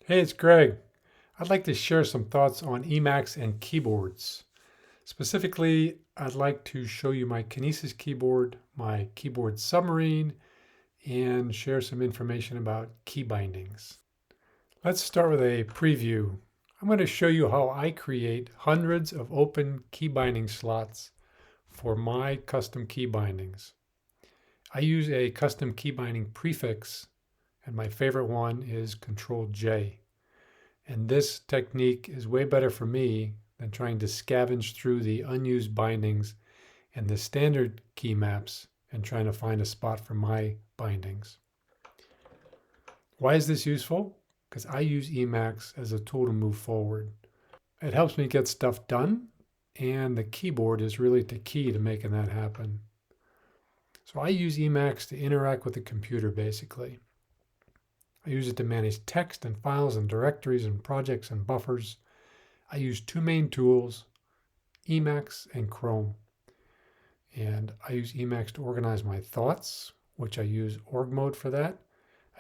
Hey, it's Greg. I'd like to share some thoughts on Emacs and keyboards. Specifically, I'd like to show you my Kinesis keyboard, my keyboard Submarine, and share some information about key bindings. Let's start with a preview. I'm going to show you how I create hundreds of open key binding slots for my custom key bindings. I use a custom key binding prefix, and my favorite one is Control J. And this technique is way better for me than trying to scavenge through the unused bindings and the standard key maps and trying to find a spot for my bindings. Why is this useful? Because I use Emacs as a tool to move forward. It helps me get stuff done, and the keyboard is really the key to making that happen. So I use Emacs to interact with the computer basically. I use it to manage text and files and directories and projects and buffers. I use two main tools, Emacs and Chrome. And I use Emacs to organize my thoughts, which I use org mode for that.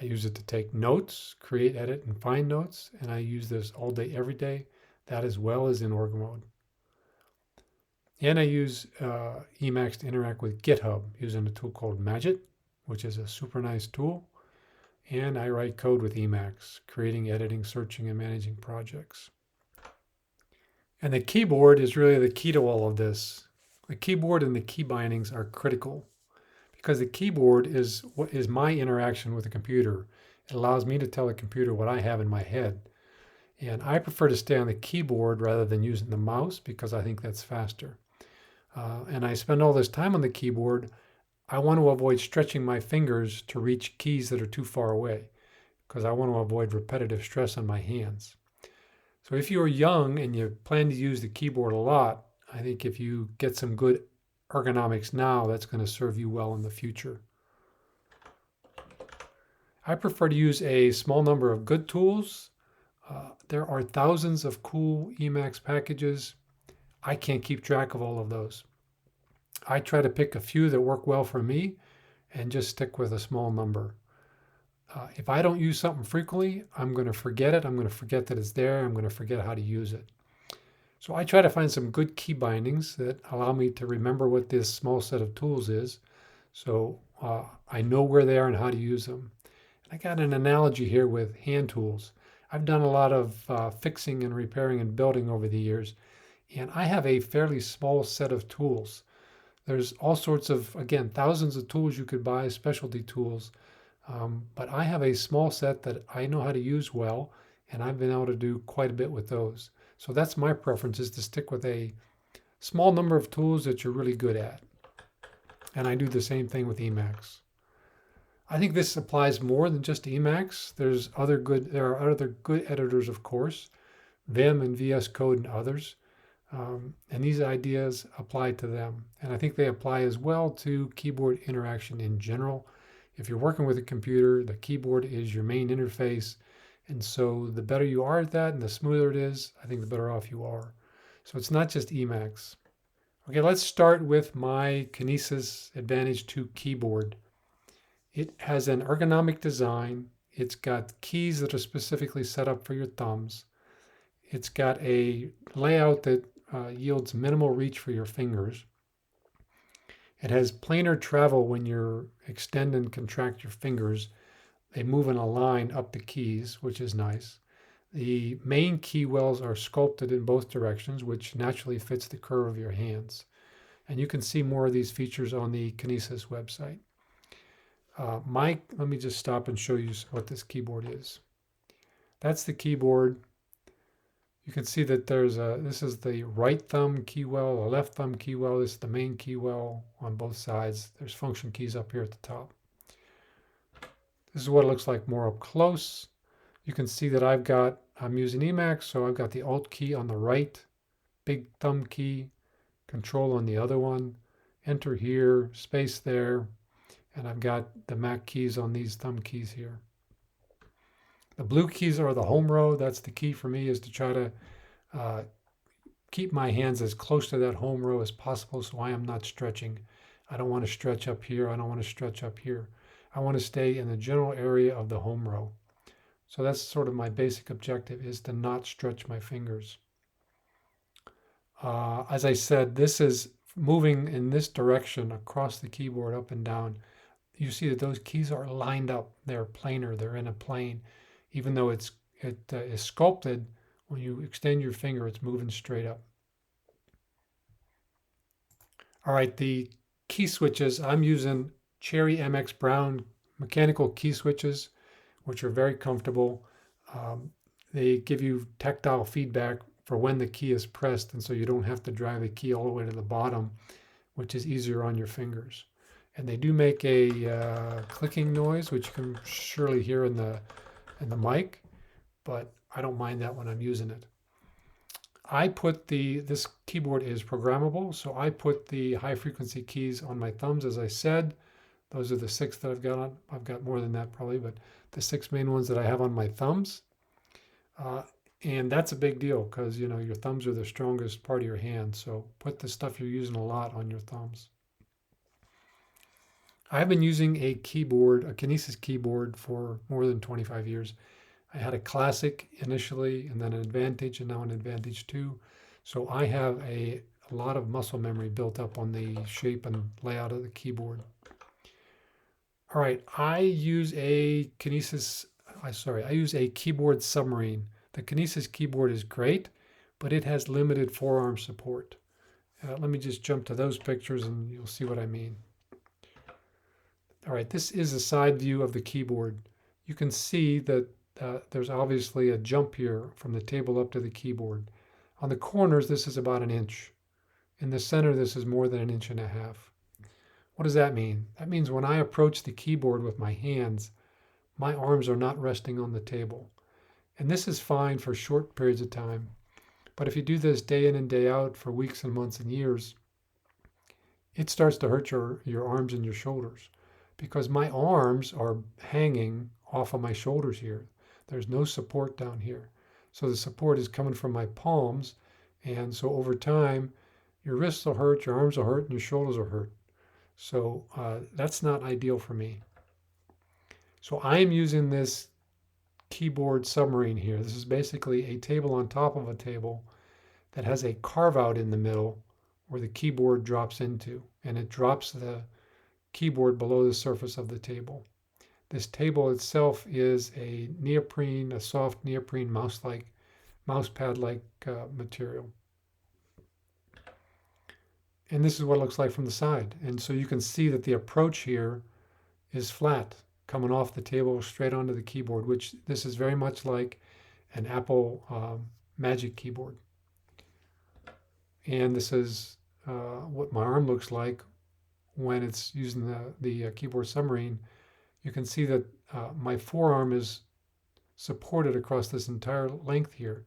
I use it to take notes, create, edit, and find notes. And I use this all day, every day, that as well as in org mode. And I use Emacs to interact with GitHub using a tool called Magit, which is a super nice tool. And I write code with Emacs, creating, editing, searching, and managing projects. And the keyboard is really the key to all of this. The keyboard and the key bindings are critical because the keyboard is what is my interaction with the computer. It allows me to tell the computer what I have in my head. And I prefer to stay on the keyboard rather than using the mouse because I think that's faster. And I spend all this time on the keyboard. I want to avoid stretching my fingers to reach keys that are too far away because I want to avoid repetitive stress on my hands. So if you're young and you plan to use the keyboard a lot, I think if you get some good ergonomics now, that's going to serve you well in the future. I prefer to use a small number of good tools. There are thousands of cool Emacs packages. I can't keep track of all of those. I try to pick a few that work well for me and just stick with a small number. If I don't use something frequently, I'm going to forget it. I'm going to forget that it's there. I'm going to forget how to use it. So I try to find some good key bindings that allow me to remember what this small set of tools is. So I know where they are and how to use them. I got an analogy here with hand tools. I've done a lot of fixing and repairing and building over the years, and I have a fairly small set of tools. There's all sorts of, again, thousands of tools you could buy, specialty tools. But I have a small set that I know how to use well, and I've been able to do quite a bit with those. So that's my preference, is to stick with a small number of tools that you're really good at. And I do the same thing with Emacs. I think this applies more than just Emacs. There are other good editors, of course, Vim and VS Code and others. And these ideas apply to them. And I think they apply as well to keyboard interaction in general. If you're working with a computer, the keyboard is your main interface. And so the better you are at that and the smoother it is, I think the better off you are. So it's not just Emacs. Okay, let's start with my Kinesis Advantage 2 keyboard. It has an ergonomic design. It's got keys that are specifically set up for your thumbs. It's got a layout that yields minimal reach for your fingers. It has planar travel when you extend and contract your fingers. They move in a line up the keys, which is nice. The main key wells are sculpted in both directions, which naturally fits the curve of your hands. And you can see more of these features on the Kinesis website. Let me just stop and show you what this keyboard is. That's the keyboard. You can see that this is the right thumb key well, a left thumb key well. This is the main key well on both sides. There's function keys up here at the top. This is what it looks like more up close. You can see that I'm using Emacs, so I've got the Alt key on the right, big thumb key, Control on the other one, Enter here, space there, and I've got the Mac keys on these thumb keys here. The blue keys are the home row. That's the key for me, is to try to keep my hands as close to that home row as possible so I am not stretching. I don't want to stretch up here. I don't want to stretch up here. I want to stay in the general area of the home row. So that's sort of my basic objective, is to not stretch my fingers. As I said, this is moving in this direction across the keyboard up and down. You see that those keys are lined up. They're planar. They're in a plane. Even though it is sculpted, when you extend your finger, it's moving straight up. All right, the key switches, I'm using Cherry MX Brown mechanical key switches, which are very comfortable. They give you tactile feedback for when the key is pressed, and so you don't have to drive the key all the way to the bottom, which is easier on your fingers. And they do make a clicking noise, which you can surely hear in the mic, but I don't mind that when I'm using it. I put this keyboard is programmable, so I put the high frequency keys on my thumbs, as I said. Those are the 6 that I've got on. I've got more than that probably, but the 6 main ones that I have on my thumbs. And that's a big deal because, you know, your thumbs are the strongest part of your hand. So put the stuff you're using a lot on your thumbs. I've been using a Kinesis keyboard for more than 25 years. I had a Classic initially, and then an Advantage, and now an Advantage 2. So I have a lot of muscle memory built up on the shape and layout of the keyboard. All right, I use a keyboard Submarine. The Kinesis keyboard is great, but it has limited forearm support. Let me just jump to those pictures and you'll see what I mean. All right, this is a side view of the keyboard. You can see that there's obviously a jump here from the table up to the keyboard. On the corners, this is about 1 inch. In the center, this is more than 1.5 inches. What does that mean? That means when I approach the keyboard with my hands, my arms are not resting on the table. And this is fine for short periods of time. But if you do this day in and day out for weeks and months and years, it starts to hurt your arms and your shoulders, because my arms are hanging off of my shoulders here. There's no support down here. So the support is coming from my palms. And so over time, your wrists will hurt, your arms will hurt, and your shoulders will hurt. So that's not ideal for me. So I am using this keyboard Submarine here. This is basically a table on top of a table that has a carve out in the middle where the keyboard drops into, and it drops the keyboard below the surface of the table. This table itself is a soft neoprene mouse pad-like material. And this is what it looks like from the side. And so you can see that the approach here is flat, coming off the table straight onto the keyboard, which this is very much like an Apple Magic keyboard. And this is what my arm looks like when it's using the keyboard Submarine. You can see that my forearm is supported across this entire length here.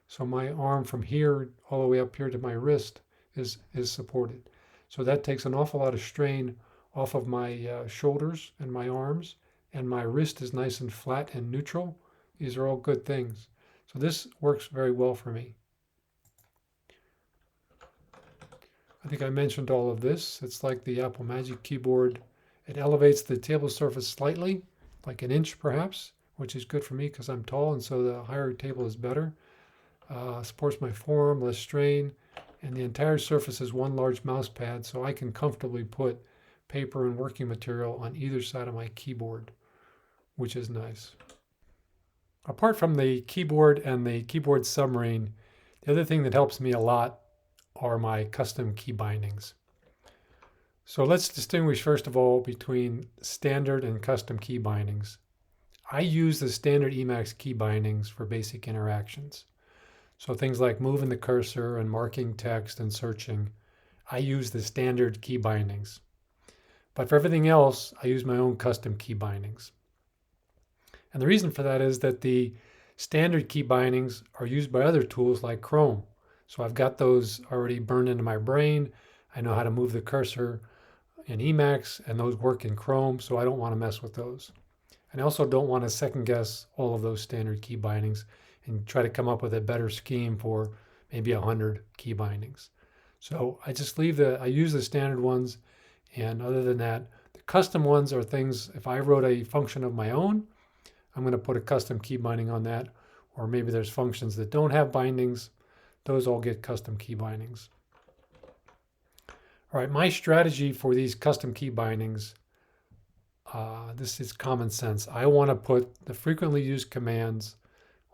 So my arm from here all the way up here to my wrist is supported. So that takes an awful lot of strain off of my shoulders and my arms, and my wrist is nice and flat and neutral. These are all good things. So this works very well for me. I think I mentioned all of this. It's like the Apple Magic keyboard. It elevates the table surface slightly, like 1 inch perhaps, which is good for me because I'm tall, and so the higher table is better. Supports my forearm, less strain, and the entire surface is one large mouse pad, so I can comfortably put paper and working material on either side of my keyboard, which is nice. Apart from the keyboard and the keyboard Submarine, the other thing that helps me a lot are my custom key bindings. So let's distinguish first of all between standard and custom key bindings. I use the standard Emacs key bindings for basic interactions. So things like moving the cursor and marking text and searching, I use the standard key bindings. But for everything else, I use my own custom key bindings. And the reason for that is that the standard key bindings are used by other tools like Chrome. So I've got those already burned into my brain. I know how to move the cursor in Emacs, and those work in Chrome, so I don't want to mess with those. And I also don't want to second guess all of those standard key bindings and try to come up with a better scheme for maybe 100 key bindings. So I just I use the standard ones, and other than that, the custom ones are things, if I wrote a function of my own, I'm going to put a custom key binding on that. Or maybe there's functions that don't have bindings. Those all get custom key bindings. All right, my strategy for these custom key bindings, this is common sense. I want to put the frequently used commands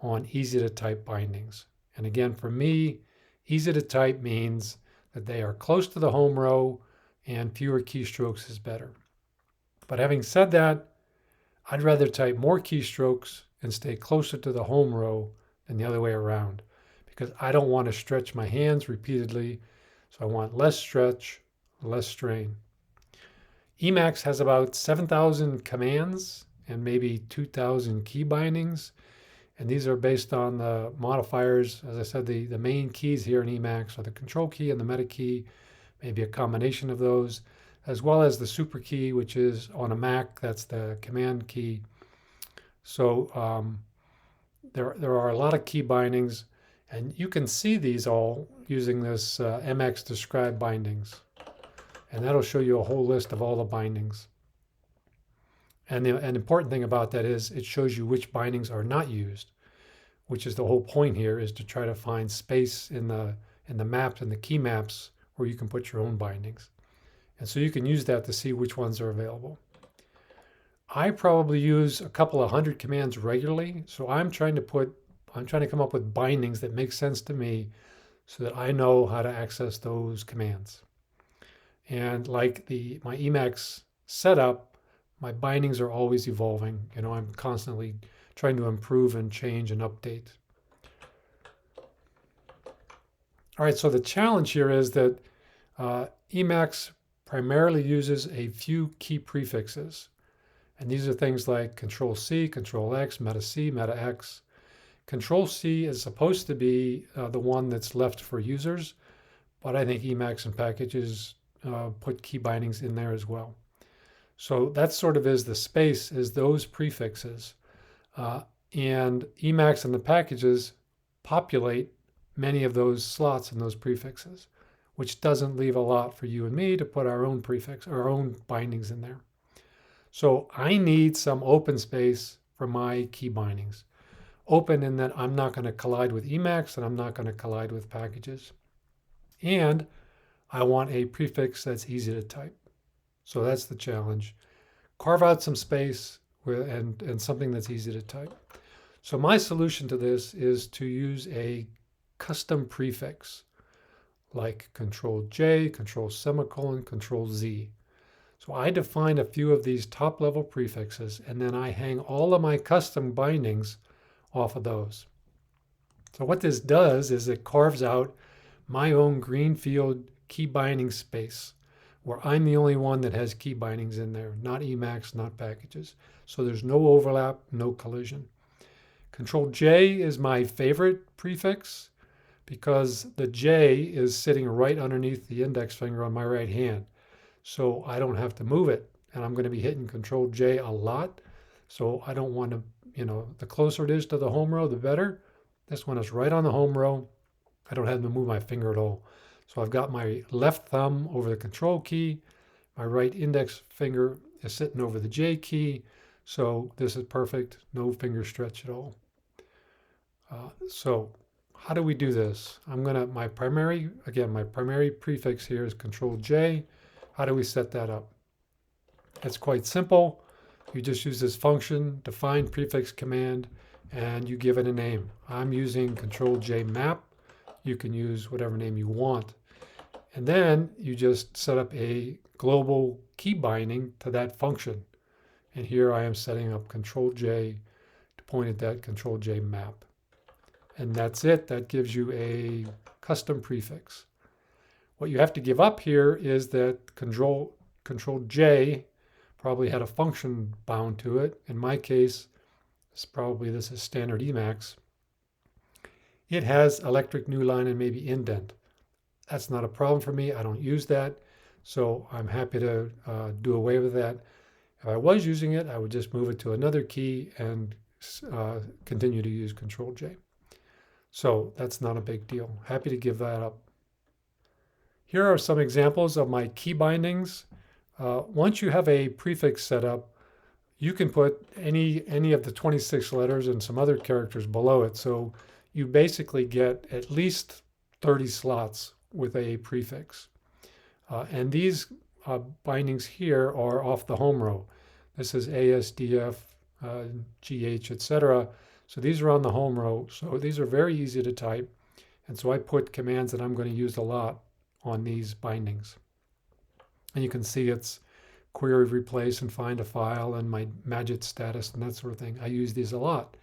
on easy to type bindings. And again, for me, easy to type means that they are close to the home row and fewer keystrokes is better. But having said that, I'd rather type more keystrokes and stay closer to the home row than the other way around, because I don't want to stretch my hands repeatedly. So I want less stretch, less strain. Emacs has about 7,000 commands and maybe 2,000 key bindings. And these are based on the modifiers. As I said, the main keys here in Emacs are the control key and the meta key, maybe a combination of those, as well as the super key, which is on a Mac, that's the command key. So there are a lot of key bindings, and you can see these all using this Emacs describe bindings. And that'll show you a whole list of all the bindings. And an important thing about that is it shows you which bindings are not used, which is the whole point here, is to try to find space in the maps and the key maps where you can put your own bindings. And so you can use that to see which ones are available. I probably use a couple of hundred commands regularly, so I'm trying to come up with bindings that make sense to me so that I know how to access those commands. And like my Emacs setup, my bindings are always evolving. I'm constantly trying to improve and change and update. All right, so the challenge here is that Emacs primarily uses a few key prefixes. And these are things like Control-C, Control-X, Meta-C, Meta-X. Control-C is supposed to be the one that's left for users, but I think Emacs and packages put key bindings in there as well. So that sort of is the space, is those prefixes. And Emacs and the packages populate many of those slots in those prefixes, which doesn't leave a lot for you and me to put our own our own bindings in there. So I need some open space for my key bindings. Open in that I'm not going to collide with Emacs and I'm not going to collide with packages. And I want a prefix that's easy to type. So that's the challenge. Carve out some space and something that's easy to type. So my solution to this is to use a custom prefix like Control-J, Control-semicolon, Control-Z. So I define a few of these top level prefixes, and then I hang all of my custom bindings off of those. So what this does is it carves out my own greenfield key binding space, where I'm the only one that has key bindings in there, not Emacs, not packages. So there's no overlap, no collision. Control-J is my favorite prefix because the J is sitting right underneath the index finger on my right hand. So I don't have to move it, and I'm going to be hitting Control-J a lot. So I don't want to, the closer it is to the home row, the better. This one is right on the home row. I don't have to move my finger at all. So I've got my left thumb over the Control key. My right index finger is sitting over the J key. So this is perfect, no finger stretch at all. So how do we do this? My primary prefix here is Control-J. How do we set that up? It's quite simple. You just use this function, define prefix command, and you give it a name. I'm using Control-J map. You can use whatever name you want. And then you just set up a global key binding to that function. And here I am setting up Control-J to point at that Control-J map. And that's it. That gives you a custom prefix. What you have to give up here is that Control-J probably had a function bound to it. In my case, this is standard Emacs. It has electric new line and maybe indent. That's not a problem for me. I don't use that. So I'm happy to do away with that. If I was using it, I would just move it to another key and continue to use Control-J. So that's not a big deal. Happy to give that up. Here are some examples of my key bindings. Once you have a prefix set up, you can put any of the 26 letters and some other characters below it. So you basically get at least 30 slots with a prefix. And these bindings here are off the home row. This is ASDF, GH, etc. So these are on the home row. So these are very easy to type. And so I put commands that I'm going to use a lot on these bindings. And you can see it's query, replace, and find a file, and my Magit status, and that sort of thing. I use these a lot.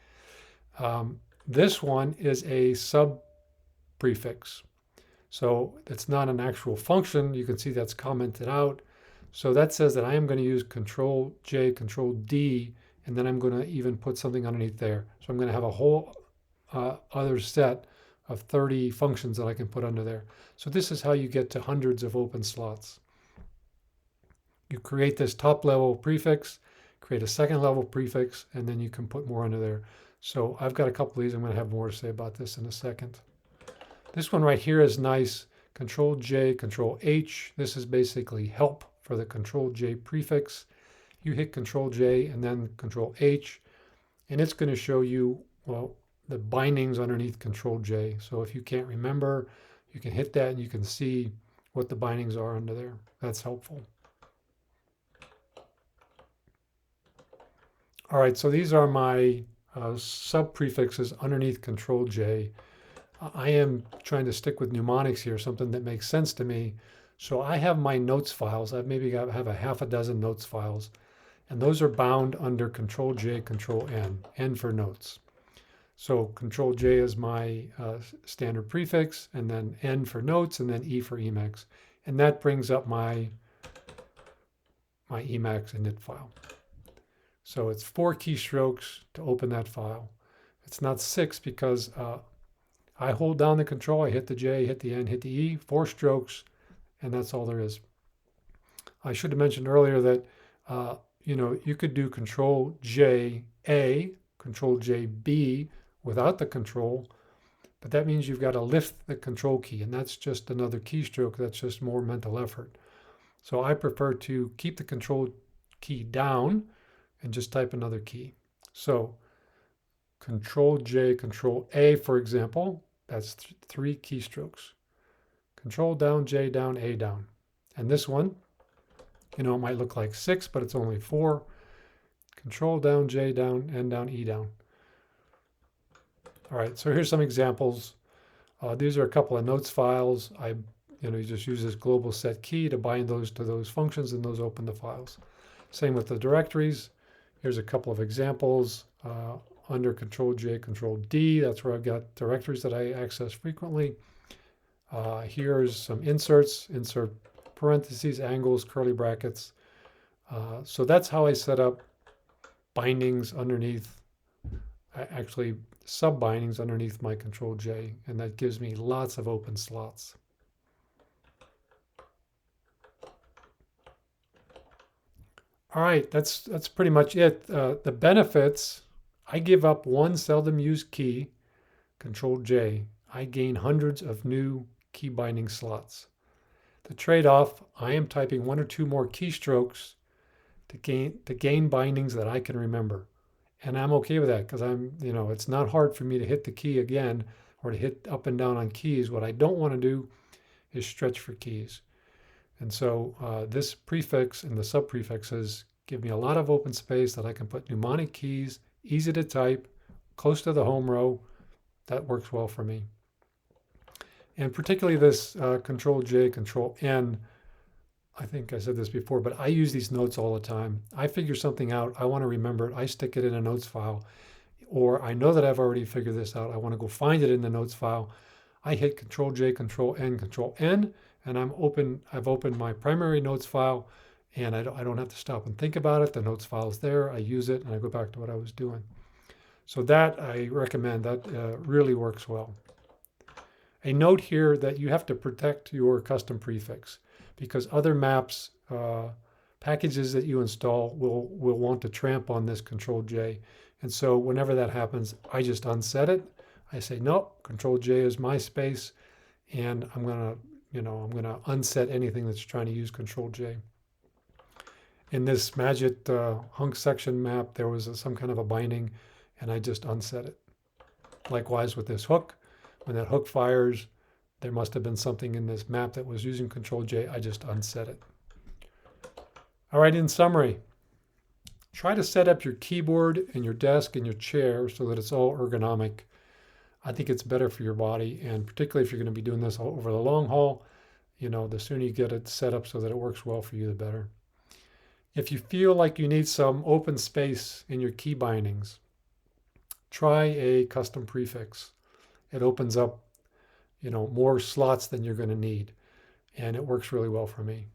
This one is a sub prefix. So it's not an actual function. You can see that's commented out. So that says that I am going to use Control J, Control D, and then I'm going to even put something underneath there. So I'm going to have a whole other set of 30 functions that I can put under there. So this is how you get to hundreds of open slots. You create this top level prefix, create a second level prefix, and then you can put more under there. So I've got a couple of these. I'm going to have more to say about this in a second. This one right here is nice. Control J, Control H. This is basically help for the Control J prefix. You hit Control J and then Control H, and it's going to show you, well, the bindings underneath Control J. So if you can't remember, you can hit that and you can see what the bindings are under there. That's helpful. All right, so these are my sub prefixes underneath Control J. I am trying to stick with mnemonics here, something that makes sense to me. So I have my notes files. I've maybe have a half a dozen notes files, and those are bound under Control J, Control N for notes. So Control J is my standard prefix, and then N for notes, and then E for Emacs. And that brings up my Emacs init file. So it's 4 keystrokes to open that file. It's not 6 because I hold down the control, I hit the J, hit the N, hit the E, 4 strokes, and that's all there is. I should have mentioned earlier that you could do Control J A, Control J B without the control, but that means you've got to lift the control key, and that's just another keystroke. That's just more mental effort. So I prefer to keep the control key down and just type another key. So Control J, Control A, for example, that's 3 keystrokes. Control down, J down, A down. And this one, it might look like 6, but it's only 4. Control down, J down, N down, E down. All right, so here's some examples. These are a couple of notes files. You just use this global set key to bind those to those functions, and those open the files. Same with the directories. Here's a couple of examples. Under Control J, Control D, that's where I've got directories that I access frequently. Here's some inserts, insert parentheses, angles, curly brackets. So that's how I set up bindings underneath, actually sub-bindings underneath my Control J, and that gives me lots of open slots. All right, that's pretty much it. The benefits, I give up one seldom used key, Control J. I gain hundreds of new key binding slots. The trade-off, I am typing 1 or 2 more keystrokes to gain bindings that I can remember. And I'm okay with that because it's not hard for me to hit the key again or to hit up and down on keys. What I don't want to do is stretch for keys. And so this prefix and the sub-prefixes give me a lot of open space that I can put mnemonic keys, easy to type, close to the home row. That works well for me. And particularly this Control J, Control N, I think I said this before, but I use these notes all the time. I figure something out, I want to remember it, I stick it in a notes file, or I know that I've already figured this out, I want to go find it in the notes file. I hit Control J, Control N, and I've opened my primary notes file, and I don't have to stop and think about it. The notes file is there, I use it, and I go back to what I was doing. So that I recommend, that really works well. A note here that you have to protect your custom prefix, because other maps, packages that you install will want to tramp on this Control J. And so whenever that happens, I just unset it. I say, nope, Control J is my space, and I'm gonna unset anything that's trying to use Control J. In this Magit hunk section map, there was some kind of a binding, and I just unset it. Likewise with this hook, when that hook fires, there must have been something in this map that was using Control J. I just unset it. All right, in summary, try to set up your keyboard and your desk and your chair so that it's all ergonomic. I think it's better for your body, and particularly if you're going to be doing this over the long haul, the sooner you get it set up so that it works well for you, the better. If you feel like you need some open space in your key bindings, try a custom prefix. It opens up, more slots than you're going to need, and it works really well for me.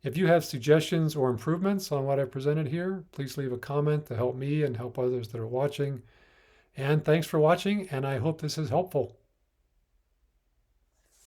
If you have suggestions or improvements on what I presented here, please leave a comment to help me and help others that are watching. And thanks for watching, and I hope this is helpful.